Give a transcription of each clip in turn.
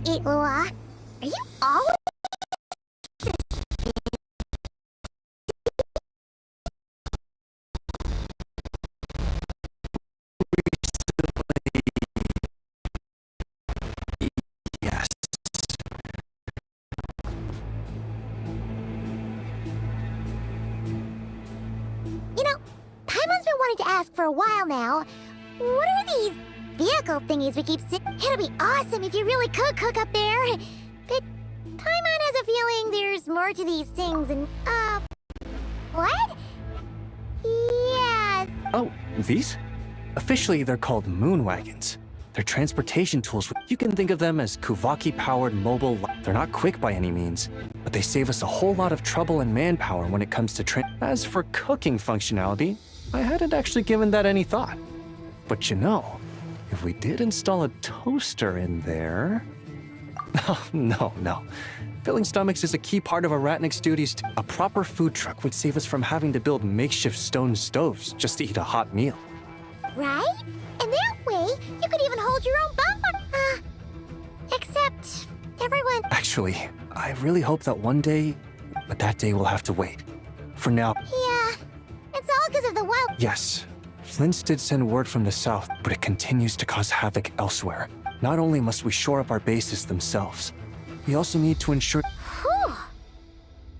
Itlua. Are you always... Yes. You know, Paimon's been wanting to ask for a while now. What are these vehicle thingies we keep seeing? It'll be awesome if you really could cook up there. But Paimon has a feeling there's more to these things and, what? Yeah. Oh, these? Officially, they're called moon wagons. They're transportation tools. You can think of them as Kuvaki-powered mobile. They're not quick by any means, but they save us a whole lot of trouble and manpower when it comes to As for cooking functionality, I hadn't actually given that any thought. But you know, if we did install a toaster in there... Oh, no. Filling stomachs is a key part of a Ratnik's duties. A proper food truck would save us from having to build makeshift stone stoves just to eat a hot meal. Right? And that way, you could even hold your own bonfire. Except, everyone... Actually, I really hope that one day... But that day will have to wait. For now... Yeah, it's all because of the wild... Yes, Flint's did send word from the south, but it continues to cause havoc elsewhere. Not only must we shore up our bases themselves, we also need to ensure... Whew.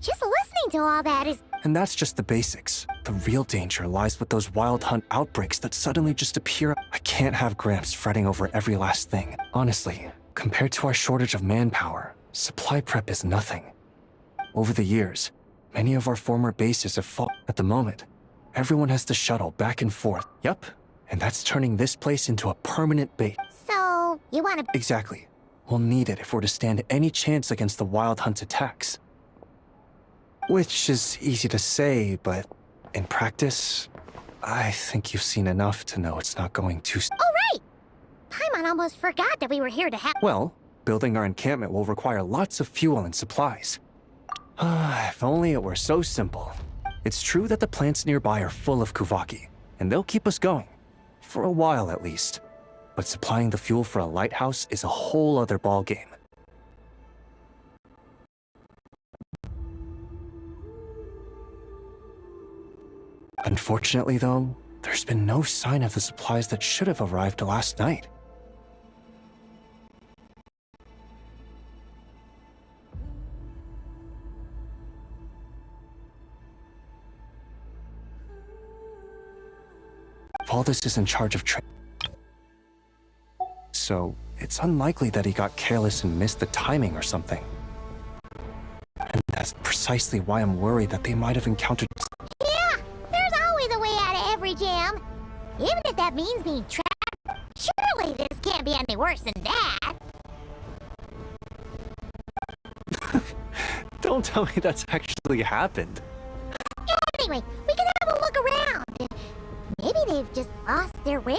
Just listening to all that is... And that's just the basics. The real danger lies with those wild hunt outbreaks that suddenly just appear. I can't have Gramps fretting over every last thing. Honestly, compared to our shortage of manpower, supply prep is nothing. Over the years, many of our former bases have fallen. At the moment, everyone has to shuttle back and forth. Yup, and that's turning this place into a permanent base. So, you want to... Exactly. We'll need it if we're to stand any chance against the wild hunt attacks. Which is easy to say, but in practice, I think you've seen enough to know it's not going to... Oh, right! Paimon almost forgot that we were here to have... Well, building our encampment will require lots of fuel and supplies. If only it were so simple. It's true that the plants nearby are full of Kuvaki, and they'll keep us going. For a while, at least. But supplying the fuel for a lighthouse is a whole other ballgame. Unfortunately, though, there's been no sign of the supplies that should have arrived last night. Valdis is in charge of so it's unlikely that he got careless and missed the timing or something. And that's precisely why I'm worried that they might have encountered... Yeah, there's always a way out of every jam. Even if that means being trapped. Surely this can't be any worse than that. Don't tell me that's actually happened. Anyway, we can have a look around. Maybe they've just lost their way.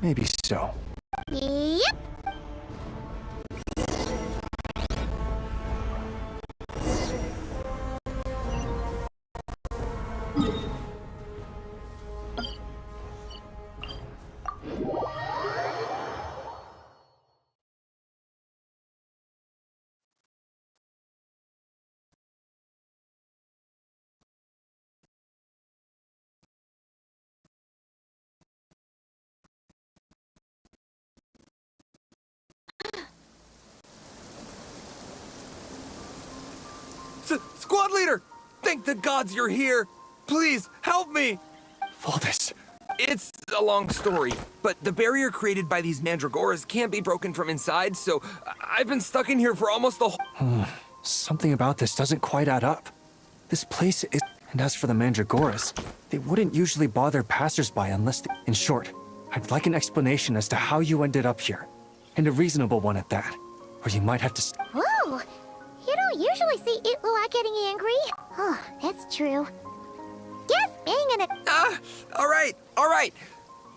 Maybe so. Yep. Squad leader! Thank the gods you're here! Please, help me! Valdis. It's a long story, but the barrier created by these mandragoras can't be broken from inside, so I've been stuck in here for almost the whole... Something about this doesn't quite add up. This place is... And as for the mandragoras, they wouldn't usually bother passersby unless they... In short, I'd like an explanation as to how you ended up here. And a reasonable one at that. Or you might have to... Whoa! You don't usually see Itlua getting angry. Oh, that's true. Just being in a... All right.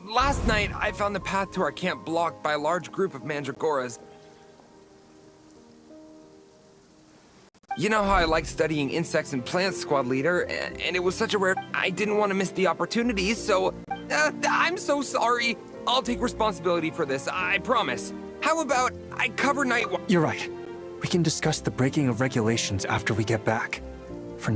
Last night, I found the path to our camp blocked by a large group of mandragoras. You know how I like studying insects and plants, Squad Leader, and it was such a rare... I didn't want to miss the opportunity, so... I'm so sorry. I'll take responsibility for this, I promise. How about I cover night... You're right. We can discuss the breaking of regulations after we get back. For...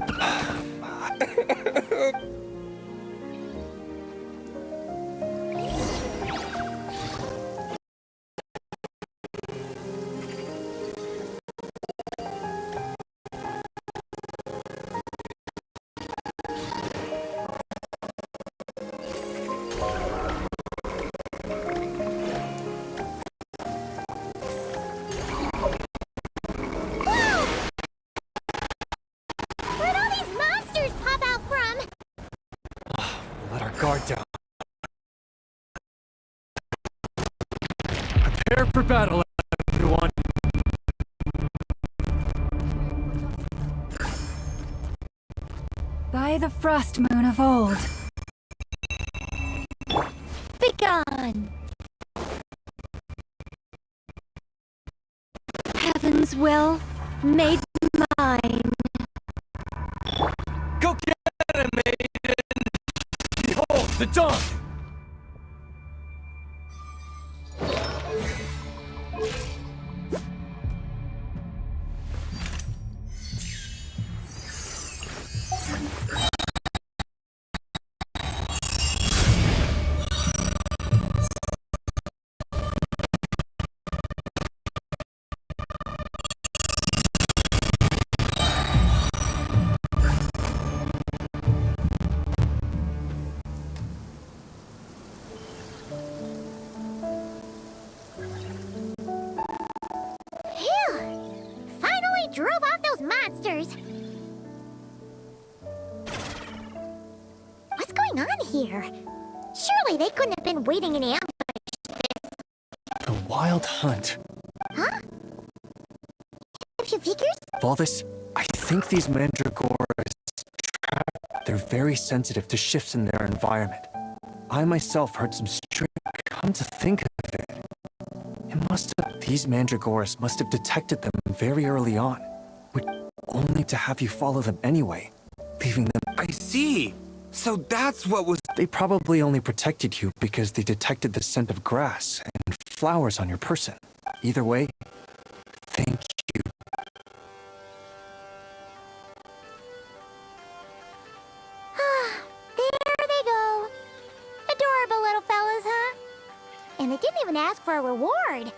Where'd all these monsters pop out from? Let our guard down. Prepare for battle, everyone. By the frost moon of old. Begone! Heaven's will made mine. Go get him, maiden! Behold, the dawn! Phew! Finally drove out those monsters! What's going on here? Surely they couldn't have been waiting in ambush. The Wild Hunt. Huh? Have you figures? Valdes, I think these mandragoras they're very sensitive to shifts in their environment. I myself heard some strange... Come to think of it, these mandragoras must have detected them very early on, which only to have you follow them anyway, leaving them... I see. So that's what was... They probably only protected you because they detected the scent of grass and flowers on your person. Either way, thank you. There they go. Adorable little fellas, huh? And they didn't even ask for a reward.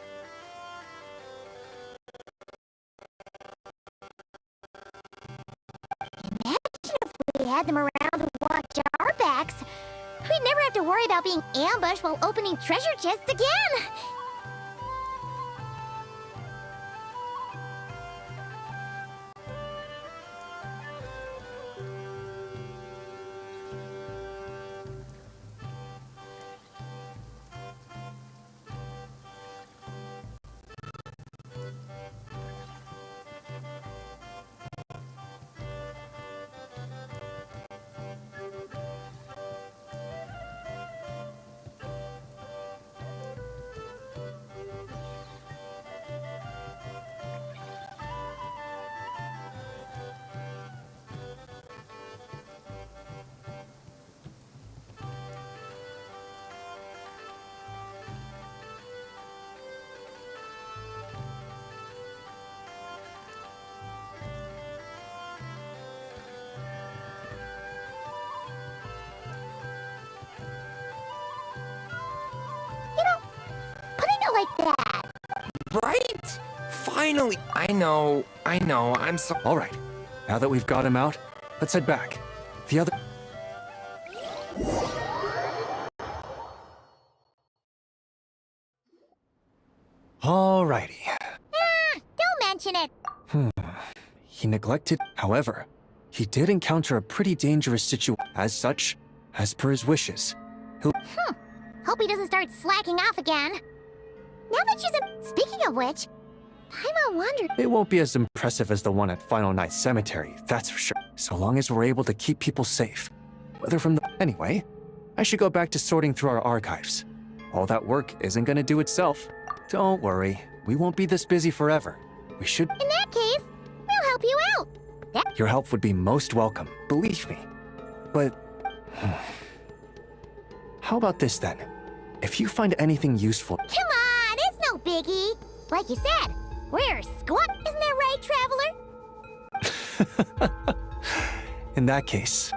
Imagine if we had them around to watch our backs. We'd never have to worry about being ambushed while opening treasure chests again. Like that. Right? Finally! I know, I'm so... All right, now that we've got him out, let's head back. The other... Alrighty. Don't mention it. He neglected... However, he did encounter a pretty dangerous situation. As such, as per his wishes, he'll... Hope he doesn't start slacking off again. Now that she's in... Speaking of which, Paimon wondered... It won't be as impressive as the one at Final Night Cemetery, that's for sure. So long as we're able to keep people safe. Whether from the... Anyway, I should go back to sorting through our archives. All that work isn't gonna do itself. Don't worry, we won't be this busy forever. We should... In that case, we'll help help you out. Your help would be most welcome, believe me. But how about this then? If you find anything useful, Come on, it's no biggie. Like you said, we're squad. Isn't that right, Traveler? in that case,